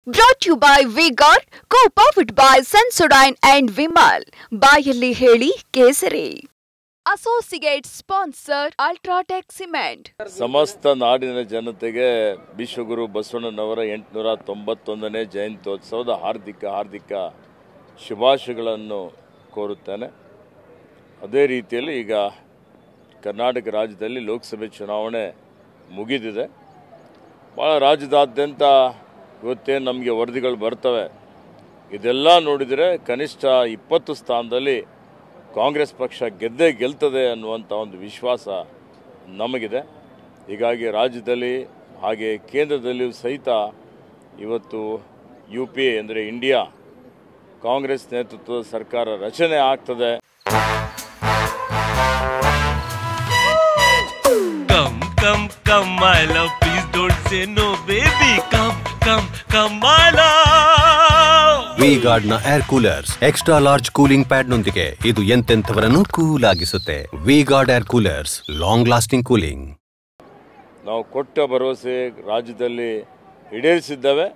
Brought to you by V-Guard, co-powered by Sensodyne and Vimal. ಬಾಯಲ್ಲಿ ಹೇಳಿ ಕೇಸರಿ. Associate sponsor Ultratech Cement. ಸಮಸ್ತ ನಾಡಿನ ಜನತೆಗೆ ವಿಶ್ವಗುರು ಬಸವಣ್ಣನವರ 891ನೇ ಜಯಂತ್ಯೋತ್ಸವದ ಹಾರ್ದಿಕ ಶುಭಾಶಯಗಳನ್ನು ಕೋರುತ್ತೇನೆ. ಅದೇ ರೀತಿಯಲ್ಲಿ ಈಗ ಕರ್ನಾಟಕ ರಾಜ್ಯದಲ್ಲಿ ಲೋಕಸಭೆ ಚುನಾವಣೆ ಮುಗಿದಿದೆ. ಭಾಳ ರಾಜ್ಯದಾದ್ಯಂತ ಇವತ್ತೇನು ನಮಗೆ ವರದಿಗಳು ಬರ್ತವೆ, ಇದೆಲ್ಲ ನೋಡಿದರೆ ಕನಿಷ್ಠ 20 ಸ್ಥಾನದಲ್ಲಿ ಕಾಂಗ್ರೆಸ್ ಪಕ್ಷ ಗೆಲ್ತದೆ ಅನ್ನುವಂಥ ಒಂದು ವಿಶ್ವಾಸ ನಮಗಿದೆ. ಹೀಗಾಗಿ ರಾಜ್ಯದಲ್ಲಿ ಹಾಗೆ ಕೇಂದ್ರದಲ್ಲಿಯೂ ಸಹಿತ ಇವತ್ತು UPA ಅಂದರೆ ಇಂಡಿಯಾ ಕಾಂಗ್ರೆಸ್ ನೇತೃತ್ವದ ಸರ್ಕಾರ ರಚನೆ ಆಗ್ತದೆ. Come, my love, please don't say no, baby. Come, my love. V-Guard ನ air coolers extra large cooling pad ನೊಂದಿಗೆ ಇದು ಎಂತೆಂಥವರನ್ನು ಕೂಲ್ ಆಗಿಸುತ್ತೆ. V-Guard air coolers, long lasting cooling. ನಾವು ಕೊಟ್ಟ ಭರವಸೆ ರಾಜ್ಯದಲ್ಲಿ ಈಡೇರಿಸಿದ್ದೇವೆ.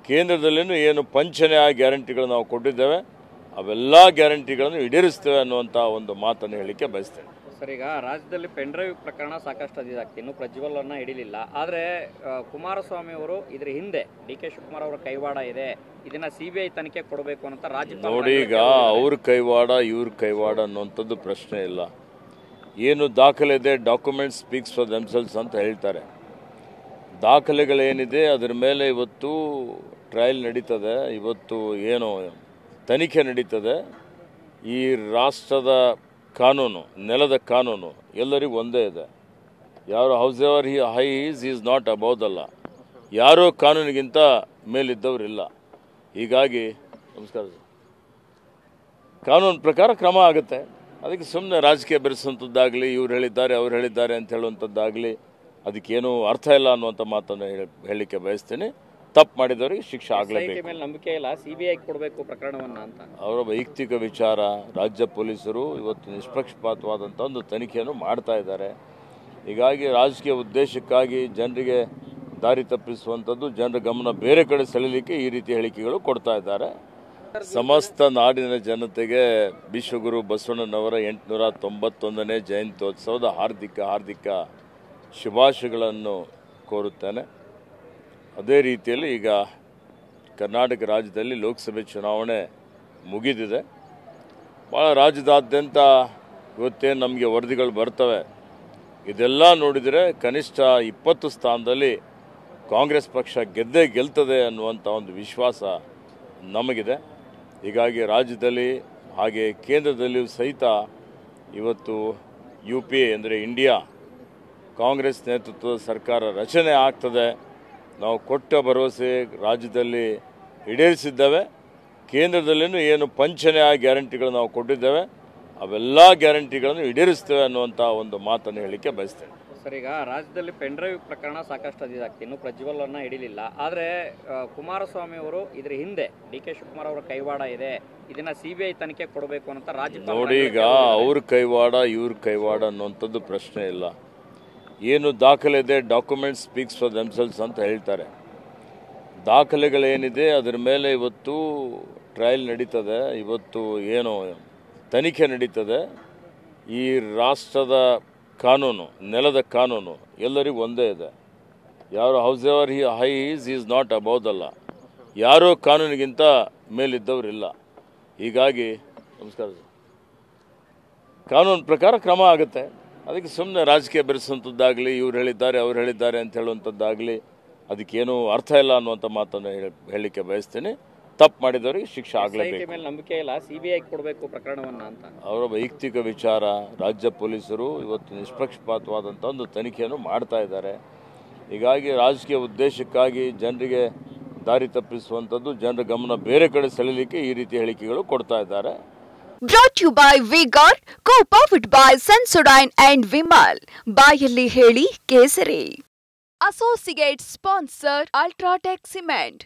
ಕೇಂದ್ರದಲ್ಲಿನೂ ಏನು ಪಂಚನೆಯ ಗ್ಯಾರಂಟಿಗಳು ನಾವು ಕೊಟ್ಟಿದ್ದೇವೆ, ಅವೆಲ್ಲ ಗ್ಯಾರಂಟಿಗಳನ್ನು ಈಡೇರಿಸ್ತೇವೆ ಅನ್ನುವಂಥ ಒಂದು ಮಾತನ್ನು ಹೇಳಲಿಕ್ಕೆ ಬಯಸ್ತೇನೆ. ಸರ್, ಈಗ ರಾಜ್ಯದಲ್ಲಿ ಪೆನ್ಡ್ರೈವ್ ಪ್ರಕರಣ ಸಾಕಷ್ಟು ಅದಿದಾಗ್ತಿ, ಇನ್ನು ಪ್ರಜ್ವಲನ್ನ ಹಿಡಿಲಿಲ್ಲ. ಆದರೆ ಕುಮಾರಸ್ವಾಮಿ ಅವರು ಇದ್ರ ಹಿಂದೆ DK ಶಿವಕುಮಾರ್ ಅವರ ಕೈವಾಡ ಇದೆ, ಇದನ್ನ CBI ತನಿಖೆ ಕೊಡಬೇಕು ಅಂತ ರಾಜ್ಯಪಾಲ ನೋಡಿ. ಈಗ ಅವ್ರ ಕೈವಾಡ ಇವ್ರ ಕೈವಾಡ ಅನ್ನುವಂಥದ್ದು ಪ್ರಶ್ನೆ ಇಲ್ಲ. ಏನು ದಾಖಲೆ ಇದೆ, ಡಾಕ್ಯುಮೆಂಟ್ಸ್ ಸ್ಪೀಕ್ಸ್ ಫಾರ್ ದೆಮ್ಸೆಲ್ಸ್ ಅಂತ ಹೇಳ್ತಾರೆ. ದಾಖಲೆಗಳೇನಿದೆ ಅದರ ಮೇಲೆ ಇವತ್ತು ಟ್ರಯಲ್ ನಡೀತದೆ, ಇವತ್ತು ಏನು ತನಿಖೆ ನಡೀತದೆ. ಈ ರಾಷ್ಟ್ರದ ಕಾನೂನು, ನೆಲದ ಕಾನೂನು ಎಲ್ಲರಿಗೂ ಒಂದೇ ಇದೆ. ಯಾರು house ever high is not above ಅಲ್ಲ, ಯಾರೋ ಕಾನೂನಿಗಿಂತ ಮೇಲಿದ್ದವರಿಲ್ಲ. ಹೀಗಾಗಿ ನಮಸ್ಕಾರ, ಕಾನೂನು ಪ್ರಕಾರ ಕ್ರಮ ಆಗುತ್ತೆ. ಅದಕ್ಕೆ ಸುಮ್ಮನೆ ರಾಜಕೀಯ ಬೆರೆಸುವಂಥದ್ದಾಗಲಿ, ಇವ್ರು ಹೇಳಿದ್ದಾರೆ ಅವ್ರು ಹೇಳಿದ್ದಾರೆ ಅಂತ ಹೇಳುವಂಥದ್ದಾಗಲಿ ಅದಕ್ಕೇನು ಅರ್ಥ ಇಲ್ಲ ಅನ್ನುವಂಥ ಮಾತನ್ನು ಹೇಳಲಿಕ್ಕೆ ಬಯಸ್ತೀನಿ. ತಪ್ಪು ಮಾಡಿದವರಿಗೆ ಶಿಕ್ಷೆ ಆಗಲೇಬೇಕು. ನಂಬಿಕೆ ಇಲ್ಲ, CBI ಕೊಡಬೇಕು ಪ್ರಕರಣವನ್ನ ಅಂತ ಅವರ ವೈಯಕ್ತಿಕ ವಿಚಾರ. ರಾಜ್ಯ ಪೊಲೀಸರು ಇವತ್ತು ನಿಷ್ಪಕ್ಷಪಾತವಾದಂಥ ಒಂದು ತನಿಖೆಯನ್ನು ಮಾಡ್ತಾ ಇದ್ದಾರೆ. ಹೀಗಾಗಿ ರಾಜಕೀಯ ಉದ್ದೇಶಕ್ಕಾಗಿ ಜನರಿಗೆ ದಾರಿ ತಪ್ಪಿಸುವಂಥದ್ದು, ಜನರ ಗಮನ ಬೇರೆ ಕಡೆ ಸೆಳೆಯಲಿಕ್ಕೆ ಈ ರೀತಿ ಹೇಳಿಕೆಗಳು ಕೊಡ್ತಾ ಇದ್ದಾರೆ. ಸಮಸ್ತ ನಾಡಿನ ಜನತೆಗೆ ವಿಶ್ವಗುರು ಬಸವಣ್ಣನವರ 891ನೇ ಜಯಂತ್ಯೋತ್ಸವದ ಹಾರ್ದಿಕ ಶುಭಾಶಯಗಳನ್ನು ಕೋರುತ್ತೇನೆ. ಅದೇ ರೀತಿಯಲ್ಲಿ ಈಗ ಕರ್ನಾಟಕ ರಾಜ್ಯದಲ್ಲಿ ಲೋಕಸಭೆ ಚುನಾವಣೆ ಮುಗಿದಿದೆ. ಭಾಳ ರಾಜ್ಯದಾದ್ಯಂತ ಇವತ್ತೇನು ನಮಗೆ ವರದಿಗಳು ಬರ್ತವೆ, ಇದೆಲ್ಲ ನೋಡಿದರೆ ಕನಿಷ್ಠ 20 ಸ್ಥಾನದಲ್ಲಿ ಕಾಂಗ್ರೆಸ್ ಪಕ್ಷ ಗೆಲ್ತದೆ ಅನ್ನುವಂಥ ಒಂದು ವಿಶ್ವಾಸ ನಮಗಿದೆ. ಹೀಗಾಗಿ ರಾಜ್ಯದಲ್ಲಿ ಹಾಗೆ ಕೇಂದ್ರದಲ್ಲಿಯೂ ಸಹಿತ ಇವತ್ತು UPA ಅಂದರೆ ಇಂಡಿಯಾ ಕಾಂಗ್ರೆಸ್ ನೇತೃತ್ವದ ಸರ್ಕಾರ ರಚನೆ ಆಗ್ತದೆ. ನಾವು ಕೊಟ್ಟ ಭರವಸೆ ರಾಜ್ಯದಲ್ಲಿ ಈಡೇರಿಸಿದ್ದೇವೆ. ಕೇಂದ್ರದಲ್ಲಿನೂ ಏನು ಪಂಚನೆಯ ಗ್ಯಾರಂಟಿಗಳು ನಾವು ಕೊಟ್ಟಿದ್ದೇವೆ, ಅವೆಲ್ಲ ಗ್ಯಾರಂಟಿಗಳನ್ನು ಈಡೇರಿಸ್ತೇವೆ ಅನ್ನುವಂಥ ಒಂದು ಮಾತನ್ನು ಹೇಳಲಿಕ್ಕೆ ಬಯಸ್ತೇನೆ. ಸರ್, ಈಗ ರಾಜ್ಯದಲ್ಲಿ ಪೆನ್ಡ್ರೈವ್ ಪ್ರಕರಣ ಸಾಕಷ್ಟು ಅದಿದಾಗ್ತಿ, ಇನ್ನು ಪ್ರಜ್ವಲನ್ನ ಹಿಡಿಲಿಲ್ಲ. ಆದರೆ ಕುಮಾರಸ್ವಾಮಿ ಅವರು ಇದ್ರ ಹಿಂದೆ DK ಶಿವಕುಮಾರ್ ಅವರ ಕೈವಾಡ ಇದೆ, ಇದನ್ನ CBI ತನಿಖೆ ಕೊಡಬೇಕು ಅಂತ ರಾಜ್ಯಪಾಲ ನೋಡಿ. ಈಗ ಅವ್ರ ಕೈವಾಡ ಇವ್ರ ಕೈವಾಡ ಅನ್ನುವಂಥದ್ದು ಪ್ರಶ್ನೆ ಇಲ್ಲ. ಏನು ದಾಖಲೆ ಇದೆ, ಡಾಕ್ಯುಮೆಂಟ್ಸ್ ಸ್ಪೀಕ್ಸ್ ಫಾರ್ ದೆಮ್ಸೆಲ್ಸ್ ಅಂತ ಹೇಳ್ತಾರೆ. ದಾಖಲೆಗಳೇನಿದೆ ಅದರ ಮೇಲೆ ಇವತ್ತು ಟ್ರಯಲ್ ನಡೀತದೆ, ಇವತ್ತು ಏನು ತನಿಖೆ ನಡೀತದೆ. ಈ ರಾಷ್ಟ್ರದ ಕಾನೂನು, ನೆಲದ ಕಾನೂನು ಎಲ್ಲರಿಗೂ ಒಂದೇ ಇದೆ. ಯಾರು house ever high is not above ಅಲ್ಲ, ಯಾರೋ ಕಾನೂನಿಗಿಂತ ಮೇಲಿದ್ದವರಿಲ್ಲ. ಹೀಗಾಗಿ ನಮಸ್ಕಾರ, ಕಾನೂನು ಪ್ರಕಾರ ಕ್ರಮ ಆಗುತ್ತೆ. ಅದಕ್ಕೆ ಸುಮ್ಮನೆ ರಾಜಕೀಯ ಬೆರೆಸುವಂಥದ್ದಾಗಲಿ, ಇವ್ರು ಹೇಳಿದ್ದಾರೆ ಅವ್ರು ಹೇಳಿದ್ದಾರೆ ಅಂತ ಹೇಳುವಂಥದ್ದಾಗಲಿ ಅದಕ್ಕೇನು ಅರ್ಥ ಇಲ್ಲ ಅನ್ನುವಂಥ ಮಾತನ್ನು ಹೇಳಲಿಕ್ಕೆ ಬಯಸ್ತೀನಿ. ತಪ್ಪು ಮಾಡಿದವರಿಗೆ ಶಿಕ್ಷೆ ಆಗಲೇಬೇಕು. ನಂಬಿಕೆ ಇಲ್ಲ, CBI ಕೊಡಬೇಕು ಪ್ರಕರಣವನ್ನ ಅಂತ ಅವರ ವೈಯಕ್ತಿಕ ವಿಚಾರ. ರಾಜ್ಯ ಪೊಲೀಸರು ಇವತ್ತು ನಿಷ್ಪಕ್ಷಪಾತವಾದಂಥ ಒಂದು ತನಿಖೆಯನ್ನು ಮಾಡ್ತಾ ಇದ್ದಾರೆ. ಹೀಗಾಗಿ ರಾಜಕೀಯ ಉದ್ದೇಶಕ್ಕಾಗಿ ಜನರಿಗೆ ದಾರಿ ತಪ್ಪಿಸುವಂಥದ್ದು, ಜನರ ಗಮನ ಬೇರೆ ಕಡೆ ಸೆಳೆಯಲಿಕ್ಕೆ ಈ ರೀತಿ ಹೇಳಿಕೆಗಳು ಕೊಡ್ತಾ ಇದ್ದಾರೆ. Brought to you by V-Guard, co-powered by Sensodyne and Vimal. ಬಾಯಲ್ಲಿ ಹೇಳಿ ಕೇಸರಿ. Associate sponsor Ultratech Cement.